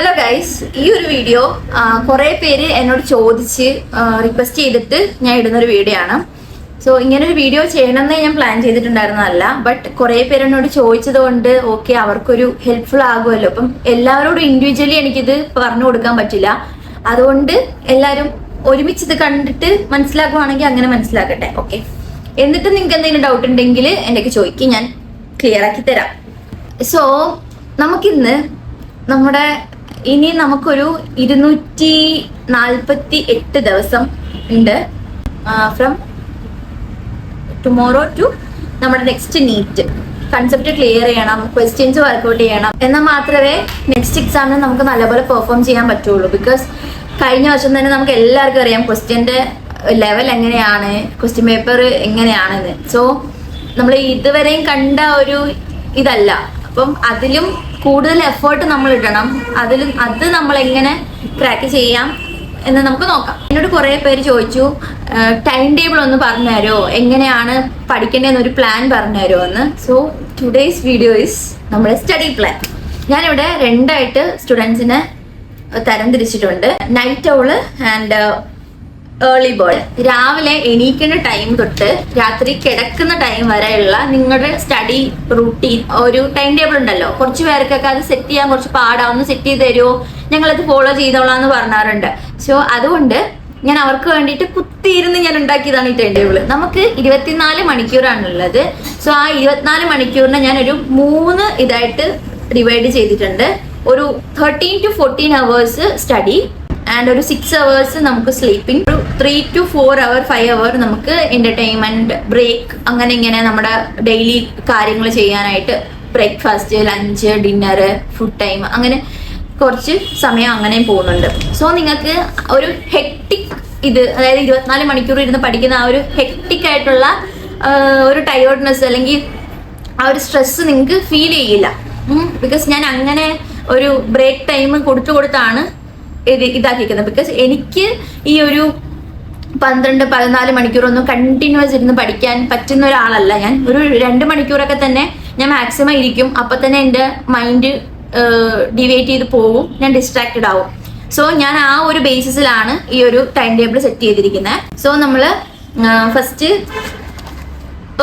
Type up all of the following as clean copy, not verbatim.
Hello guys, ഈ ഒരു video കുറെ പേര് എന്നോട് ചോദിച്ച് റിക്വസ്റ്റ് ചെയ്തിട്ട് ഞാൻ ഇടുന്നൊരു വീഡിയോ ആണ്. സോ ഇങ്ങനൊരു വീഡിയോ ചെയ്യണമെന്നേ ഞാൻ പ്ലാൻ ചെയ്തിട്ടുണ്ടായിരുന്നതല്ല. ബട്ട് കുറെ പേര് എന്നോട് ചോദിച്ചത് കൊണ്ട് ഓക്കെ, അവർക്കൊരു ഹെൽപ്ഫുൾ ആകുമല്ലോ. അപ്പം എല്ലാവരോടും ഇൻഡിവിജ്വലി എനിക്കിത് പറഞ്ഞു കൊടുക്കാൻ പറ്റില്ല. അതുകൊണ്ട് എല്ലാവരും ഒരുമിച്ച് ഇത് കണ്ടിട്ട് മനസ്സിലാക്കുവാണെങ്കിൽ അങ്ങനെ മനസ്സിലാക്കട്ടെ. ഓക്കെ, എന്നിട്ട് നിങ്ങൾക്ക് എന്തെങ്കിലും ഡൗട്ട് ഉണ്ടെങ്കിൽ എൻ്റെ ചോദിക്കും, ഞാൻ ക്ലിയർ ആക്കി തരാം. സോ നമുക്കിന്ന് ഇനി നമുക്കൊരു 248 ദിവസം ഉണ്ട് ഫ്രം ടുമോറോ ടു നമ്മുടെ നെക്സ്റ്റ് നീറ്റ്. കൺസെപ്റ്റ് ക്ലിയർ ചെയ്യണം, ക്വസ്റ്റ്യൻസ് വർക്ക്ഔട്ട് ചെയ്യണം, എന്നാൽ മാത്രമേ നെക്സ്റ്റ് എക്സാമിന് നമുക്ക് നല്ലപോലെ പെർഫോം ചെയ്യാൻ പറ്റുള്ളൂ. ബിക്കോസ് കഴിഞ്ഞ വർഷം തന്നെ നമുക്ക് എല്ലാവർക്കും അറിയാം ക്വസ്റ്റ്യൻ്റെ ലെവൽ എങ്ങനെയാണ്, ക്വസ്റ്റ്യൻ പേപ്പർ എങ്ങനെയാണെന്ന്. സോ നമ്മൾ ഇതുവരെയും കണ്ട ഒരു ഇതല്ല. അപ്പം അതിലും കൂടുതൽ എഫേർട്ട് നമ്മൾ ഇടണം. അത് നമ്മൾ എങ്ങനെ ക്രാക്ക് ചെയ്യാം എന്ന് നമുക്ക് നോക്കാം. എന്നോട് കുറേ പേര് ചോദിച്ചു, ടൈം ടേബിൾ ഒന്ന് പറഞ്ഞു തരുമോ, എങ്ങനെയാണ് പഠിക്കേണ്ടതെന്നൊരു പ്ലാൻ പറഞ്ഞു തരുമോ എന്ന്. സോ ടുഡേയ്സ് വീഡിയോ ഈസ് നമ്മുടെ സ്റ്റഡി പ്ലാൻ. ഞാനിവിടെ രണ്ടായിട്ട് സ്റ്റുഡൻസിനെ തരംതിരിച്ചിട്ടുണ്ട്. Night owl and early bird. രാവിലെ എണീക്കുന്ന ടൈം തൊട്ട് രാത്രി കിടക്കുന്ന ടൈം വരെയുള്ള നിങ്ങളുടെ സ്റ്റഡി റൂട്ടീൻ ഒരു ടൈം ടേബിൾ ഉണ്ടല്ലോ. കുറച്ച് പേർക്കൊക്കെ അത് സെറ്റ് ചെയ്യാൻ കുറച്ച് പാടാവുന്ന, സെറ്റ് ചെയ്ത് തരുമോ, ഞങ്ങളത് ഫോളോ ചെയ്തോളാം എന്ന് പറഞ്ഞാറുണ്ട്. സോ അതുകൊണ്ട് ഞാൻ അവർക്ക് വേണ്ടിയിട്ട് കുത്തിയിരുന്ന് ഞാൻ ഉണ്ടാക്കിയതാണ് ഈ ടൈം ടേബിൾ. നമുക്ക് 24 മണിക്കൂറാണുള്ളത്. സോ ആ 24 മണിക്കൂറിനെ ഞാൻ ഒരു 3 ഇതായിട്ട് ഡിവൈഡ് ചെയ്തിട്ടുണ്ട്. ഒരു 13 to 14 hours സ്റ്റഡി ആൻഡ് ഒരു 6 hours നമുക്ക് സ്ലീപ്പിംഗ്, ഒരു 3 to 4 hour 5 hour നമുക്ക് എന്റർടൈൻമെന്റ്, ബ്രേക്ക്, അങ്ങനെ ഇങ്ങനെ നമ്മുടെ ഡെയിലി കാര്യങ്ങൾ ചെയ്യാനായിട്ട് breakfast, lunch, dinner, food time, അങ്ങനെ കുറച്ച് സമയം അങ്ങനെയും പോകുന്നുണ്ട്. സോ നിങ്ങൾക്ക് ഒരു ഹെക്ടിക് അതായത് 24 മണിക്കൂർ ഇരുന്ന് പഠിക്കുന്ന ആ ഒരു ഹെക്ടിക് ആയിട്ടുള്ള ഒരു ടയേർഡ്നെസ് അല്ലെങ്കിൽ ആ ഒരു സ്ട്രെസ് നിങ്ങൾക്ക് ഫീൽ ചെയ്യില്ല. ബിക്കോസ് ഞാൻ അങ്ങനെ ഒരു ബ്രേക്ക് ടൈം കൊടുത്താണ് ഇതാക്കിക്കുന്നത്. ബിക്കോസ് എനിക്ക് ഈ ഒരു 12-14 മണിക്കൂറൊന്നും കണ്ടിന്യൂസ് ഇരുന്ന് പഠിക്കാൻ പറ്റുന്ന ഒരാളല്ല ഞാൻ. ഒരു 2 മണിക്കൂറൊക്കെ തന്നെ ഞാൻ മാക്സിമം ഇരിക്കും. അപ്പൊ തന്നെ എൻ്റെ മൈൻഡ് ഡിവേറ്റ് ചെയ്ത് പോവും, ഞാൻ ഡിസ്ട്രാക്റ്റഡ് ആവും. സോ ഞാൻ ആ ഒരു ബേസിസിലാണ് ഈ ഒരു ടൈം ടേബിൾ സെറ്റ് ചെയ്തിരിക്കുന്നത്. സോ നമ്മൾ ഫസ്റ്റ്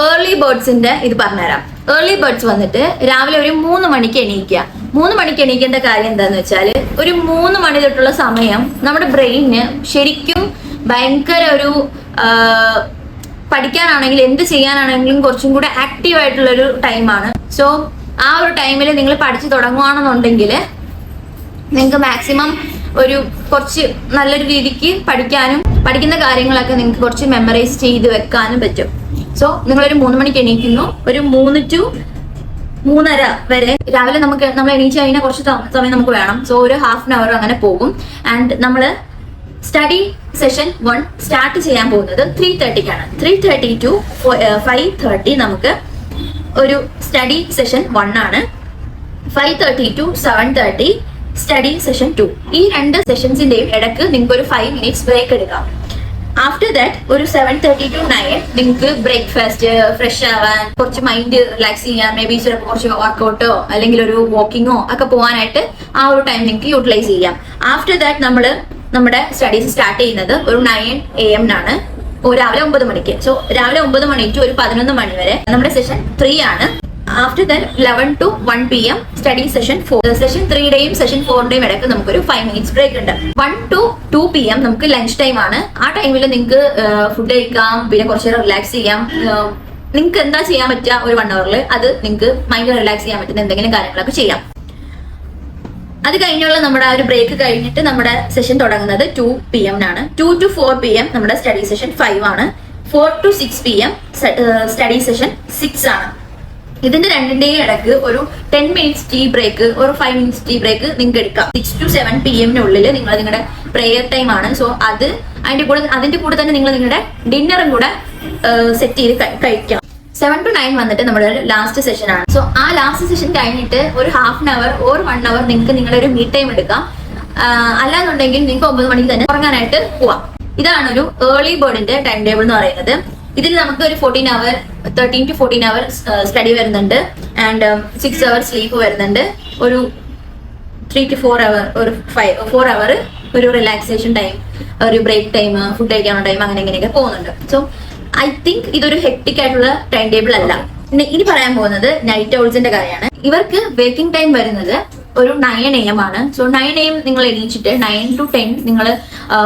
ഏർലി ബേർഡ്സിന്റെ ഇത് പറഞ്ഞുതരാം. ഏർലി ബേർഡ്സ് വന്നിട്ട് രാവിലെ ഒരു 3 മണിക്ക് എണീക്കുക. 3 മണിക്ക് എണീക്കേണ്ട കാര്യം എന്താന്ന് വെച്ചാൽ, ഒരു 3 മണി തൊട്ടുള്ള സമയം നമ്മുടെ ബ്രെയിന് ശരിക്കും ഭയങ്കര ഒരു പഠിക്കാനാണെങ്കിലും എന്ത് ചെയ്യാനാണെങ്കിലും കുറച്ചും കൂടെ ആക്റ്റീവ് ആയിട്ടുള്ളൊരു ടൈമാണ്. സോ ആ ഒരു ടൈമിൽ നിങ്ങൾ പഠിച്ചു തുടങ്ങുകയാണെന്നുണ്ടെങ്കിൽ നിങ്ങൾക്ക് മാക്സിമം ഒരു കുറച്ച് നല്ലൊരു രീതിക്ക് പഠിക്കാനും പഠിക്കുന്ന കാര്യങ്ങളൊക്കെ നിങ്ങൾക്ക് കുറച്ച് മെമ്മറൈസ് ചെയ്ത് വെക്കാനും പറ്റും. സോ നിങ്ങളൊരു 3 മണിക്ക് എണീക്കുന്നു, ഒരു 3 to 3:30 വരെ രാവിലെ നമ്മൾ എണീച്ച് കഴിഞ്ഞാൽ കുറച്ച് സമയം നമുക്ക് വേണം. സോ ഒരു ½ hour അങ്ങനെ പോകും. ആൻഡ് നമ്മൾ സ്റ്റഡി സെഷൻ 1 സ്റ്റാർട്ട് ചെയ്യാൻ പോകുന്നത് 3:30ക്കാണ്. 3:30 to 5:30 നമുക്ക് ഒരു സ്റ്റഡി സെഷൻ 1 ആണ്. 5:30 to 7:30 സ്റ്റഡി സെഷൻ 2. ഈ 2 സെഷൻസിന്റെയും ഇടയ്ക്ക് നിങ്ങൾക്ക് ഒരു 5 minutes ബ്രേക്ക് എടുക്കാം. ആഫ്റ്റർ ദാറ്റ് ഒരു 7:30 to 9 നിങ്ങൾക്ക് ബ്രേക്ക്ഫാസ്റ്റ്, ഫ്രഷ് ആവാൻ, കുറച്ച് മൈൻഡ് റിലാക്സ് ചെയ്യാൻ, മേ ബി ചിലപ്പോൾ കുറച്ച് വർക്കൗട്ടോ അല്ലെങ്കിൽ ഒരു വാക്കിങ്ങോ ഒക്കെ പോകാനായിട്ട് ആ ഒരു ടൈം നിങ്ങൾക്ക് യൂട്ടിലൈസ് ചെയ്യാം. ആഫ്റ്റർ ദാറ്റ് നമ്മുടെ സ്റ്റഡീസ് സ്റ്റാർട്ട് ചെയ്യുന്നത് ഒരു 9 AM രാവിലെ 9 മണിക്ക്. സോ രാവിലെ 9 മണി ടു ഒരു 11 മണി വരെ നമ്മുടെ സെഷൻ 3 ആണ്. After that 11 to 1 PM study session 4. Session 3യുടെയും സെഷൻ 4യുടെയും ഇടയ്ക്ക് നമുക്കൊരു 5 minutes ബ്രേക്ക് ഉണ്ട്. 1 to 2 PM നമുക്ക് ലഞ്ച് ടൈം ആണ്. ആ ടൈമിൽ നിങ്ങൾക്ക് ഫുഡ് കഴിക്കാം, പിന്നെ കുറച്ച് നേരം റിലാക്സ് ചെയ്യാം. നിങ്ങൾക്ക് എന്താ ചെയ്യാൻ പറ്റുക ഒരു 1 hour അത് നിങ്ങൾക്ക് മൈൻഡ് റിലാക്സ് ചെയ്യാൻ പറ്റുന്ന എന്തെങ്കിലും കാര്യങ്ങളൊക്കെ ചെയ്യാം. അത് കഴിഞ്ഞുള്ള നമ്മുടെ ആ ഒരു ബ്രേക്ക് കഴിഞ്ഞിട്ട് നമ്മുടെ സെഷൻ തുടങ്ങുന്നത് 2 PM 2 to 4 PM നമ്മുടെ സ്റ്റഡി സെഷൻ 5 ആണ്. 4 to 6 PM സ്റ്റഡി സെഷൻ 6 ആണ്. ഇതിന്റെ രണ്ടിന്റെയും ഇടയ്ക്ക് ഒരു 10 minutes ടീ ബ്രേക്ക്, ഒരു 5 minutes ടീ ബ്രേക്ക് നിങ്ങൾക്ക് എടുക്കാം. 6 to 7 PM നിങ്ങൾ നിങ്ങളുടെ പ്രെയർ ടൈം ആണ്. സോ അതിന്റെ കൂടെ തന്നെ നിങ്ങൾ നിങ്ങളുടെ ഡിന്നറും കൂടെ സെറ്റ് ചെയ്ത് കഴിക്കാം. 7 to 9 വന്നിട്ട് നമ്മുടെ ലാസ്റ്റ് സെഷൻ ആണ്. സോ ആ ലാസ്റ്റ് സെഷൻ കഴിഞ്ഞിട്ട് ഒരു ½ hour or 1 hour നിങ്ങൾക്ക് നിങ്ങളുടെ ഒരു മീ ടൈം എടുക്കാം. അല്ലാന്നുണ്ടെങ്കിൽ നിങ്ങൾക്ക് 9 മണിക്ക് തന്നെ ഉറങ്ങാനായിട്ട് പോവാം. ഇതാണ് ഒരു ഏർലി ബേർഡിന്റെ ടൈം ടേബിൾ എന്ന് പറയുന്നത്. ഇതിൽ നമുക്ക് ഒരു 13 to 14 hours സ്റ്റഡി വരുന്നുണ്ട് ആൻഡ് 6 hours സ്ലീപ്പ് വരുന്നുണ്ട്. ഒരു 3 to 4 hour ഒരു 4 hour ഒരു റിലാക്സേഷൻ ടൈം, ഒരു ബ്രേക്ക് ടൈം, ഫുഡ് കഴിക്കാനുള്ള ടൈം, അങ്ങനെ ഇങ്ങനെയൊക്കെ പോകുന്നുണ്ട്. സോ ഐ തിങ്ക് ഇതൊരു ഹെക്ടിക് ആയിട്ടുള്ള ടൈം ടേബിൾ അല്ല. പിന്നെ ഇനി പറയാൻ പോകുന്നത് നൈറ്റ് ഔൾസിന്റെ കാര്യമാണ്. ഇവർക്ക് വേക്കിംഗ് ടൈം വരുന്നത് ഒരു 9 AM ആണ്. സോ 9 AM നിങ്ങൾ എണീച്ചിട്ട് 9 to 10 നിങ്ങൾ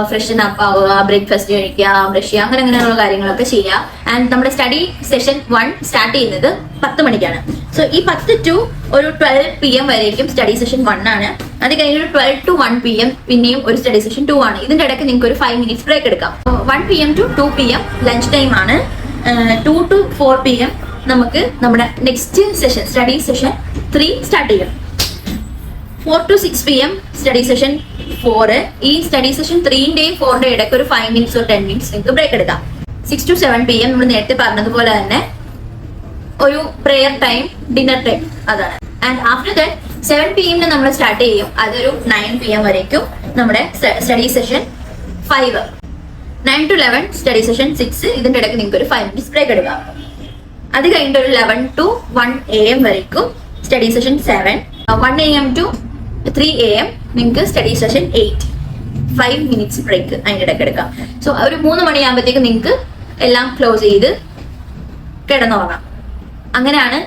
ഫ്രഷൻ അപ്പ് ആവുക, ബ്രേക്ക്ഫാസ്റ്റ് കഴിക്കുക, ബ്രഷ് ചെയ്യുക, അങ്ങനെ അങ്ങനെയുള്ള കാര്യങ്ങളൊക്കെ ചെയ്യുക. ആൻഡ് നമ്മുടെ സ്റ്റഡി സെഷൻ 1 സ്റ്റാർട്ട് ചെയ്യുന്നത് 10 മണിക്കാണ്. സോ ഈ 10 to ഒരു 12 PM വരേക്കും സ്റ്റഡി സെഷൻ 1 ആണ്. അത് കഴിഞ്ഞ് 12 to 1 PM പിന്നെയും ഒരു സ്റ്റഡി സെഷൻ 2 ആണ്. ഇതിന്റെ ഇടയ്ക്ക് നിങ്ങൾക്ക് ഒരു 5 minutes ബ്രേക്ക് എടുക്കാം. 1 PM to 2 PM lunch time ആണ്. 2 to 4 PM നമുക്ക് നമ്മുടെ next session study session 3 start ചെയ്യും. 4 to 6 PM സ്റ്റഡി സെഷൻ 4. ഈ സ്റ്റഡി സെഷൻ 3ന്റെയും 4ന്റെയും ഇടയ്ക്ക് ഒരു 5 minutes or 10 minutes നിങ്ങൾക്ക് ബ്രേക്ക് എടുക്കാം. 6 to 7 PM നമ്മൾ നേരത്തെ പറഞ്ഞതുപോലെ തന്നെ ഒരു പ്രെയർ ടൈം, ഡിന്നർ ടൈം, അതാണ്. ആൻഡ് ആഫ്റ്റർ ദാറ്റ് 7 PM നമ്മൾ സ്റ്റാർട്ട് ചെയ്യും. അതൊരു 9 PM വരേക്കും നമ്മുടെ study session 5. 9 to 11 study session 6. ഇതിന്റെ ഇടയ്ക്ക് നിങ്ങൾക്ക് ഒരു 5 minutes ബ്രേക്ക് എടുക്കാം. അത് കഴിഞ്ഞിട്ട് ഒരു 11 to 1 AM വരേക്കും study session 7. 1 AM to 3 AM നിങ്ങൾക്ക് സ്റ്റഡി സെഷൻ 8. 5 minutes ബ്രേക്ക് അതിൻ്റെ ഇടയ്ക്ക് എടുക്കാം. സോ ഒരു 3 മണിയാകുമ്പോഴത്തേക്ക് നിങ്ങൾക്ക് എല്ലാം ക്ലോസ് ചെയ്ത് കിടന്നുറങ്ങാം. അങ്ങനെയാണ്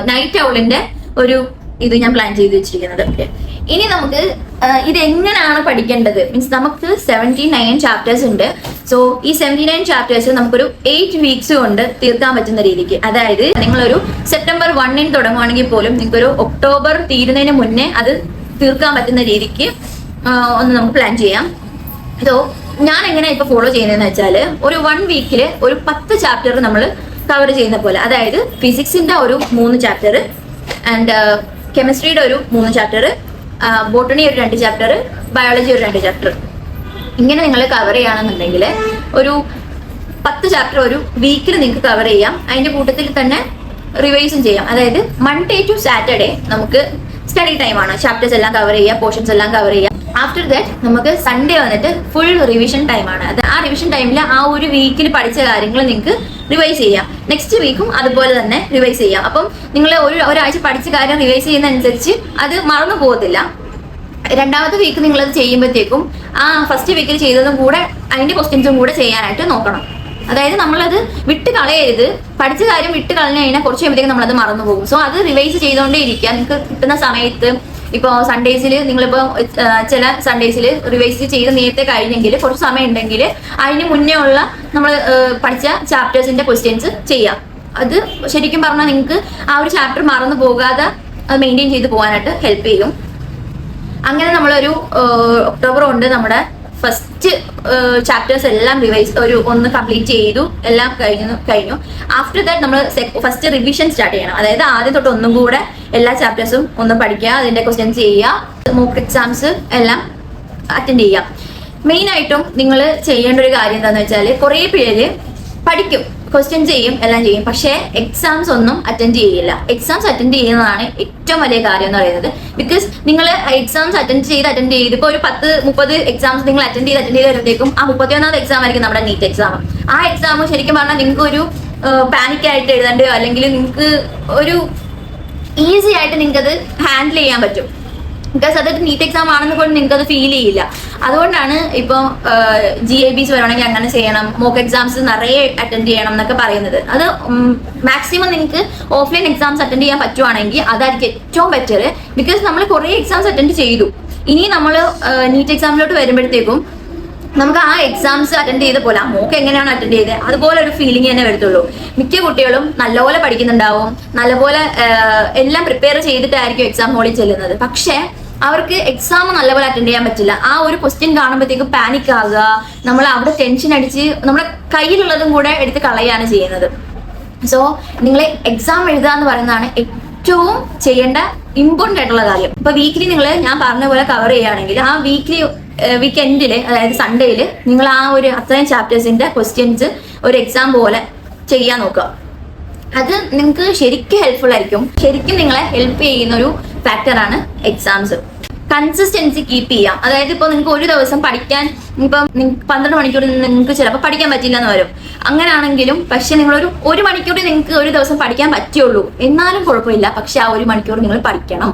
നൈറ്റ് ഔളിന്റെ ഒരു ഇത് ഞാൻ പ്ലാൻ ചെയ്ത് വെച്ചിരിക്കുന്നത്. ഓക്കെ, ഇനി നമുക്ക് ഇതെങ്ങനെയാണ് പഠിക്കേണ്ടത്. മീൻസ് നമുക്ക് 79 ചാപ്റ്റേഴ്സ് ഉണ്ട്. സോ ഈ 79 ചാപ്റ്റേഴ്സ് നമുക്കൊരു 8 weeks കൊണ്ട് തീർക്കാൻ പറ്റുന്ന രീതിക്ക്, അതായത് നിങ്ങളൊരു September 1 തുടങ്ങുവാണെങ്കിൽ പോലും നിങ്ങൾക്കൊരു October തീരുന്നതിന് മുന്നേ അത് തീർക്കാൻ പറ്റുന്ന രീതിക്ക് ഒന്ന് നമുക്ക് പ്ലാൻ ചെയ്യാം. സോ ഞാൻ എങ്ങനെ ഇപ്പൊ ഫോളോ ചെയ്യുന്നതെന്ന് വെച്ചാൽ ഒരു 1 week ഒരു 10 ചാപ്റ്റർ നമ്മൾ കവർ ചെയ്യുന്ന പോലെ, അതായത് ഫിസിക്സിന്റെ ഒരു 3 ചാപ്റ്റർ, ആൻഡ് കെമിസ്ട്രിയുടെ ഒരു 3 ചാപ്റ്റർ, ബോട്ടണി ഒരു 2 ചാപ്റ്റർ, ബയോളജി ഒരു 2 ചാപ്റ്റർ, ഇങ്ങനെ നിങ്ങൾ കവർ ചെയ്യുകയാണെന്നുണ്ടെങ്കിൽ ഒരു 10 ചാപ്റ്റർ ഒരു വീക്കിൽ നിങ്ങൾക്ക് കവർ ചെയ്യാം. അതിന്റെ കൂട്ടത്തിൽ തന്നെ റിവൈസും ചെയ്യാം. അതായത് മൺഡേ ടു സാറ്റർഡേ നമുക്ക് സ്റ്റഡി ടൈമാണ്, ചാപ്റ്റേഴ്സ് എല്ലാം കവർ ചെയ്യുക, പോർഷൻസ് എല്ലാം കവർ ചെയ്യുക. ആഫ്റ്റർ ദാറ്റ് നമുക്ക് സൺഡേ വന്നിട്ട് ഫുൾ റിവിഷൻ ടൈമാണ്. അത് ആ റിവിഷൻ ടൈമിൽ ആ ഒരു വീക്കിൽ പഠിച്ച കാര്യങ്ങൾ നിങ്ങൾക്ക് റിവൈസ് ചെയ്യാം. നെക്സ്റ്റ് വീക്കും അതുപോലെ തന്നെ റിവൈസ് ചെയ്യാം. അപ്പം നിങ്ങൾ ഒരാഴ്ച പഠിച്ച കാര്യം റിവൈസ് ചെയ്യുന്ന അനുസരിച്ച് അത് മറന്നു പോകത്തില്ല. രണ്ടാമത്തെ വീക്ക് നിങ്ങളത് ചെയ്യുമ്പോഴത്തേക്കും ആ ഫസ്റ്റ് വീക്കിൽ ചെയ്തതും കൂടെ അതിന്റെ ക്വസ്റ്റ്യൻസും കൂടെ ചെയ്യാനായിട്ട് നോക്കണം. അതായത് നമ്മളത് വിട്ട് കളയരുത്. പഠിച്ച കാര്യം വിട്ട് കളഞ്ഞു കഴിഞ്ഞാൽ കുറച്ച് കഴിയുമ്പോഴത്തേക്കും നമ്മളത് മറന്നു പോകും. സോ അത് റിവൈസ് ചെയ്തുകൊണ്ടേ ഇരിക്കുക. നിങ്ങൾക്ക് കിട്ടുന്ന സമയത്ത് ഇപ്പോൾ സൺഡേസിൽ നിങ്ങളിപ്പോൾ ചില സൺഡേസിൽ റിവൈസ് ചെയ്ത് നേരത്തെ കഴിഞ്ഞെങ്കിൽ കുറച്ച് സമയം ഉണ്ടെങ്കിൽ അതിന് മുന്നേ ഉള്ള നമ്മൾ പഠിച്ച ചാപ്റ്റേഴ്സിന്റെ ക്വസ്റ്റ്യൻസ് ചെയ്യാം. അത് ശരിക്കും പറഞ്ഞാൽ നിങ്ങൾക്ക് ആ ഒരു ചാപ്റ്റർ മറന്നു പോകാതെ അത് മെയിൻറ്റെയിൻ ചെയ്ത് പോകാനായിട്ട് ഹെൽപ്പ് ചെയ്യും. അങ്ങനെ നമ്മളൊരു ഒക്ടോബർ കൊണ്ട് നമ്മുടെ ഫസ്റ്റ് ചാപ്റ്റേഴ്സ് എല്ലാം റിവൈസ് ഒന്ന് കംപ്ലീറ്റ് ചെയ്തു, എല്ലാം കഴിഞ്ഞു. ആഫ്റ്റർ ദാറ്റ് നമ്മൾ ഫസ്റ്റ് റിവിഷൻ സ്റ്റാർട്ട് ചെയ്യണം. അതായത് ആദ്യം തൊട്ട് ഒന്നും കൂടെ എല്ലാ ചാപ്റ്റേഴ്സും ഒന്ന് പഠിക്കുക, അതിന്റെ ക്വസ്റ്റ്യൻസ് ചെയ്യുക, മോക്ക് എക്സാംസ് എല്ലാം അറ്റൻഡ് ചെയ്യുക. മെയിൻ ആയിട്ടും നിങ്ങൾ ചെയ്യേണ്ട ഒരു കാര്യം എന്താണെന്ന് വെച്ചാൽ കുറേ പേര് പഠിക്കും, ക്വസ്റ്റ്യൻസ് ചെയ്യും, എല്ലാം ചെയ്യും, പക്ഷേ എക്സാംസ് ഒന്നും അറ്റൻഡ് ചെയ്യില്ല. എക്സാംസ് അറ്റൻഡ് ചെയ്യുന്നതാണ് ഏറ്റവും വലിയ കാര്യം എന്ന് പറയുന്നത്. ബിക്കോസ് നിങ്ങൾ എക്സാംസ് അറ്റൻഡ് ചെയ്ത് ഇപ്പോൾ ഒരു 10-30 എക്സാംസ് നിങ്ങൾ അറ്റൻഡ് ചെയ്ത് വരുമ്പോഴത്തേക്കും ആ 31ാമത് എക്സാം ആയിരിക്കും നമ്മുടെ നീറ്റ് എക്സാം. ആ എക്സാം ശരിക്കും പറഞ്ഞാൽ നിങ്ങൾക്ക് ഒരു പാനിക് ആയിട്ട് എഴുതേണ്ടയോ അല്ലെങ്കിൽ നിങ്ങൾക്ക് ഒരു ഈസി ആയിട്ട് നിങ്ങൾക്ക് അത് ഹാൻഡിൽ ചെയ്യാൻ പറ്റും. ബിക്കോസ് അതൊരു നീറ്റ് എക്സാം ആണെന്ന് പോലും നിങ്ങൾക്ക് അത് ഫീൽ ചെയ്യില്ല. അതുകൊണ്ടാണ് ഇപ്പോൾ GIBs വരുവാണെങ്കിൽ അങ്ങനെ ചെയ്യണം, മോക്ക് എക്സാംസ് നിറയെ അറ്റൻഡ് ചെയ്യണം എന്നൊക്കെ പറയുന്നത്. അത് മാക്സിമം നിങ്ങൾക്ക് ഓഫ്ലൈൻ എക്സാംസ് അറ്റൻഡ് ചെയ്യാൻ പറ്റുവാണെങ്കിൽ അതായിരിക്കും ഏറ്റവും ബെറ്റർ. ബിക്കോസ് നമ്മൾ കുറേ എക്സാംസ് അറ്റൻഡ് ചെയ്തു, ഇനി നമ്മൾ നീറ്റ് എക്സാമിലോട്ട് വരുമ്പോഴത്തേക്കും നമുക്ക് ആ എക്സാംസ് അറ്റൻഡ് ചെയ്ത പോലെ ആ മോക്ക് എങ്ങനെയാണ് അറ്റൻഡ് ചെയ്തത് അതുപോലെ ഒരു ഫീലിംഗ് തന്നെ വരത്തുള്ളൂ. മിക്ക കുട്ടികളും നല്ലപോലെ പഠിക്കുന്നുണ്ടാവും, നല്ലപോലെ എല്ലാം പ്രിപ്പയർ ചെയ്തിട്ടായിരിക്കും എക്സാം ഹോളിൽ ചെല്ലുന്നത്. പക്ഷേ അവർക്ക് എക്സാം നല്ലപോലെ അറ്റൻഡ് ചെയ്യാൻ പറ്റില്ല. ആ ഒരു ക്വസ്റ്റ്യൻ കാണുമ്പോഴത്തേക്കും പാനിക് ആകുക, നമ്മൾ അവിടെ ടെൻഷൻ അടിച്ച് നമ്മുടെ കയ്യിലുള്ളതും കൂടെ എടുത്ത് കളയാണ് ചെയ്യുന്നത്. സോ നിങ്ങൾ എക്സാം എഴുതുക എന്ന് പറയുന്നതാണ് ഏറ്റവും ചെയ്യേണ്ട ഇമ്പോർട്ടൻ്റ് ആയിട്ടുള്ള കാര്യം. ഇപ്പൊ വീക്കിലി ഞാൻ പറഞ്ഞ പോലെ കവർ ചെയ്യുകയാണെങ്കിൽ ആ വീക്കെൻഡിൽ അതായത് സൺഡേയിൽ നിങ്ങൾ ആ ഒരു അത്രയും ചാപ്റ്റേഴ്സിന്റെ ക്വസ്റ്റ്യൻസ് ഒരു എക്സാം പോലെ ചെയ്യാൻ നോക്കുക. അത് നിങ്ങൾക്ക് ശരിക്കും ഹെൽപ്ഫുൾ ആയിരിക്കും. ശരിക്കും നിങ്ങളെ ഹെൽപ്പ് ചെയ്യുന്ന ഒരു ഫാക്ടറാണ് എക്സാംസ്. കൺസിസ്റ്റൻസി കീപ്പ് ചെയ്യാം. അതായത് ഇപ്പോൾ നിങ്ങൾക്ക് ഒരു ദിവസം പഠിക്കാൻ ഇപ്പം 12 മണിക്കൂർ നിങ്ങൾക്ക് ചിലപ്പോൾ പഠിക്കാൻ പറ്റില്ല എന്ന് വരും. അങ്ങനെയാണെങ്കിലും പക്ഷെ ഒരു മണിക്കൂർ നിങ്ങൾക്ക് ഒരു ദിവസം പഠിക്കാൻ പറ്റുള്ളൂ, എന്നാലും കുഴപ്പമില്ല. പക്ഷെ ആ 1 മണിക്കൂർ നിങ്ങൾ പഠിക്കണം.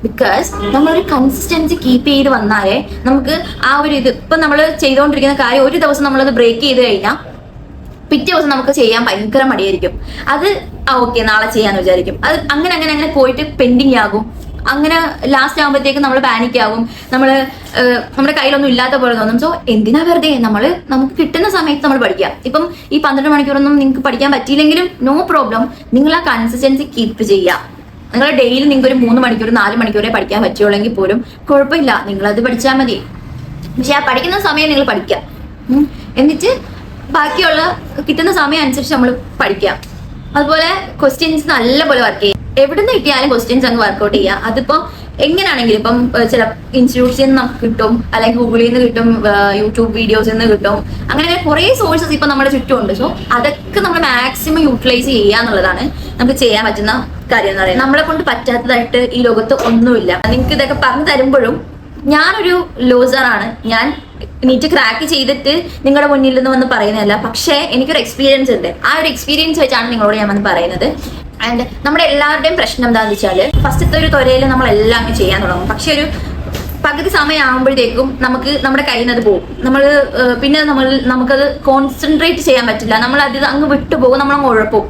ബിക്കോസ് നമ്മളൊരു കൺസിസ്റ്റൻസി കീപ്പ് ചെയ്ത് വന്നാലേ നമുക്ക് ആ ഒരു ഇത് ഇപ്പം നമ്മൾ ചെയ്തുകൊണ്ടിരിക്കുന്ന കാര്യം ഒരു ദിവസം നമ്മളത് ബ്രേക്ക് ചെയ്ത് കഴിഞ്ഞാൽ പിറ്റേ ദിവസം നമുക്ക് ചെയ്യാൻ ഭയങ്കര മടിയായിരിക്കും. അത് ഓക്കെ നാളെ ചെയ്യാന്ന് വിചാരിക്കും. അത് അങ്ങനെ അങ്ങനെ അങ്ങനെ പോയിട്ട് പെൻഡിങ് ആകും. അങ്ങനെ ലാസ്റ്റ് ആകുമ്പോഴത്തേക്കും നമ്മൾ പാനിക് ആകും. നമ്മുടെ കയ്യിലൊന്നും ഇല്ലാത്ത പോലെ തോന്നും. സോ എന്തിനാ വെറുതെ നമുക്ക് കിട്ടുന്ന സമയത്ത് നമ്മൾ പഠിക്കുക. ഇപ്പം ഈ 12 മണിക്കൂറൊന്നും നിങ്ങൾക്ക് പഠിക്കാൻ പറ്റിയില്ലെങ്കിലും നോ പ്രോബ്ലം. നിങ്ങൾ ആ കൺസിസ്റ്റൻസി കീപ്പ് ചെയ്യുക. നിങ്ങൾ ഡെയിലി നിങ്ങൾക്ക് ഒരു 3 മണിക്കൂർ 4 മണിക്കൂറേ പഠിക്കാൻ പറ്റുള്ളെങ്കിൽ പോലും കുഴപ്പമില്ല, നിങ്ങളത് പഠിച്ചാൽ മതി. പക്ഷെ ആ പഠിക്കുന്ന സമയം നിങ്ങൾ പഠിക്കുക. എന്നിട്ട് ബാക്കിയുള്ള കിട്ടുന്ന സമയം അനുസരിച്ച് നമ്മൾ പഠിക്കാം. അതുപോലെ ക്വസ്റ്റ്യൻസ് നല്ലപോലെ വർക്ക് ചെയ്യുക. എവിടുന്ന് കിട്ടിയാലും ക്വസ്റ്റ്യൻസ് അങ്ങ് വർക്ക്ഔട്ട് ചെയ്യുക. അതിപ്പോൾ എങ്ങനെയാണെങ്കിലും ഇപ്പം ചില ഇൻസ്റ്റിറ്റ്യൂട്ട്സിൽ നിന്ന് നമുക്ക് കിട്ടും, അല്ലെങ്കിൽ ഗൂഗിളിൽ നിന്ന് കിട്ടും, യൂട്യൂബ് വീഡിയോസിൽ നിന്ന് കിട്ടും. അങ്ങനെ കുറേ സോഴ്സസ് ഇപ്പം നമ്മുടെ ചുറ്റുമുണ്ട്. സോ അതൊക്കെ നമ്മൾ മാക്സിമം യൂട്ടിലൈസ് ചെയ്യുക എന്നുള്ളതാണ് നമുക്ക് ചെയ്യാൻ പറ്റുന്ന കാര്യം എന്ന് പറയുന്നത്. നമ്മളെ കൊണ്ട് പറ്റാത്തതായിട്ട് ഈ ലോകത്ത് ഒന്നുമില്ല. നിങ്ങൾക്ക് ഇതൊക്കെ പറഞ്ഞു തരുമ്പോഴും ഞാനൊരു ലോസറാണ്. ഞാൻ നീറ്റ് ക്രാക്ക് ചെയ്തിട്ട് നിങ്ങളുടെ മുന്നിൽ നിന്ന് വന്ന് പറയുന്നതല്ല. പക്ഷേ എനിക്കൊരു എക്സ്പീരിയൻസ് ഉണ്ട്. ആ ഒരു എക്സ്പീരിയൻസ് വെച്ചാണ് നിങ്ങളോട് ഞാൻ വന്ന് പറയുന്നത്. ആൻഡ് നമ്മുടെ എല്ലാവരുടെയും പ്രശ്നം എന്താണെന്ന് വെച്ചാൽ ഫസ്റ്റത്തെ ഒരു ത്വരയിൽ നമ്മളെല്ലാം ചെയ്യാൻ തുടങ്ങും. പക്ഷെ ഒരു പകുതി സമയം ആകുമ്പോഴത്തേക്കും നമ്മുടെ കയ്യിൽ നിന്ന് അത് പോകും. പിന്നെ നമുക്കത് കോൺസെൻട്രേറ്റ് ചെയ്യാൻ പറ്റില്ല. നമ്മൾ അത് അങ്ങ് വിട്ടുപോകും, നമ്മളങ്ങ് ഉഴപ്പും.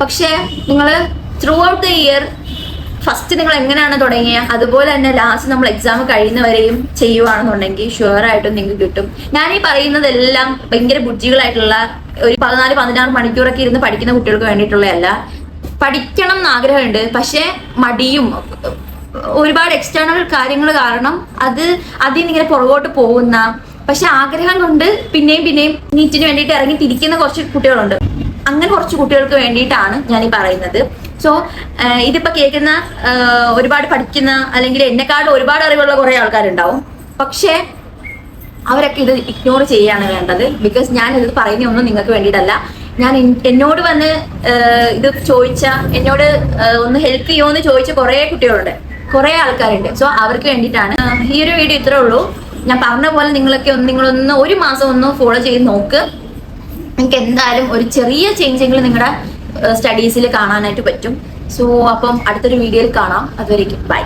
പക്ഷേ നിങ്ങൾ through out the year first നിങ്ങൾ എങ്ങനെയാണ് തുടങ്ങിയ അതുപോലെ തന്നെ ലാസ്റ്റ് നമ്മൾ എക്സാം കഴിയുന്നവരെയും ചെയ്യുവാണെന്നുണ്ടെങ്കിൽ ഷുവറായിട്ടും നിങ്ങൾക്ക് കിട്ടും. ഞാൻ ഈ പറയുന്നതെല്ലാം ഭയങ്കര ബുദ്ധികളായിട്ടുള്ള ഒരു 14-16 മണിക്കൂറൊക്കെ ഇരുന്ന് പഠിക്കുന്ന കുട്ടികൾക്ക് വേണ്ടിയിട്ടുള്ളതല്ല. പഠിക്കണം എന്ന് ആഗ്രഹമുണ്ട്, പക്ഷെ മടിയും ഒരുപാട് എക്സ്റ്റേണൽ കാര്യങ്ങൾ കാരണം അതിൽ ഇങ്ങനെ പുറകോട്ട് പോകുന്ന, പക്ഷെ ആഗ്രഹം കൊണ്ട് പിന്നെയും നീറ്റിന് വേണ്ടിയിട്ട് ഇറങ്ങി തിരിക്കുന്ന കുറച്ച് കുട്ടികളുണ്ട്. അങ്ങനെ കുറച്ച് കുട്ടികൾക്ക് വേണ്ടിയിട്ടാണ് ഞാൻ ഈ പറയുന്നത്. സോ ഇതിപ്പോ കേൾക്കുന്ന ഒരുപാട് പഠിക്കുന്ന അല്ലെങ്കിൽ എന്നെക്കാളും ഒരുപാട് അറിവുള്ള കുറെ ആൾക്കാരുണ്ടാവും. പക്ഷേ അവരൊക്കെ ഇത് ഇഗ്നോർ ചെയ്യാണ് വേണ്ടത്. ബിക്കോസ് ഞാൻ ഇത് പറയുന്നതൊന്നും നിങ്ങൾക്ക് വേണ്ടിയിട്ടല്ല. ഞാൻ എന്നോട് വന്ന് ഇത് എന്നോട് ഒന്ന് ഹെൽപ്പ് ചെയ്യുമോ എന്ന് ചോദിച്ച കുറേ കുട്ടികളുണ്ട്, കുറേ ആൾക്കാരുണ്ട്. സോ അവർക്ക് വേണ്ടിയിട്ടാണ് ഈ ഒരു വീഡിയോ. ഇത്രേ ഉള്ളൂ. ഞാൻ പറഞ്ഞ പോലെ നിങ്ങളൊന്ന് ഒരു മാസം ഒന്ന് ഫോളോ ചെയ്ത് നോക്ക്. നിങ്ങൾക്ക് എന്തായാലും ഒരു ചെറിയ ചേഞ്ചെങ്കിലും നിങ്ങളുടെ സ്റ്റഡീസിൽ കാണാനായിട്ട് പറ്റും. സോ അപ്പം അടുത്തൊരു വീഡിയോയിൽ കാണാം. അതുവരേക്കും ബൈ.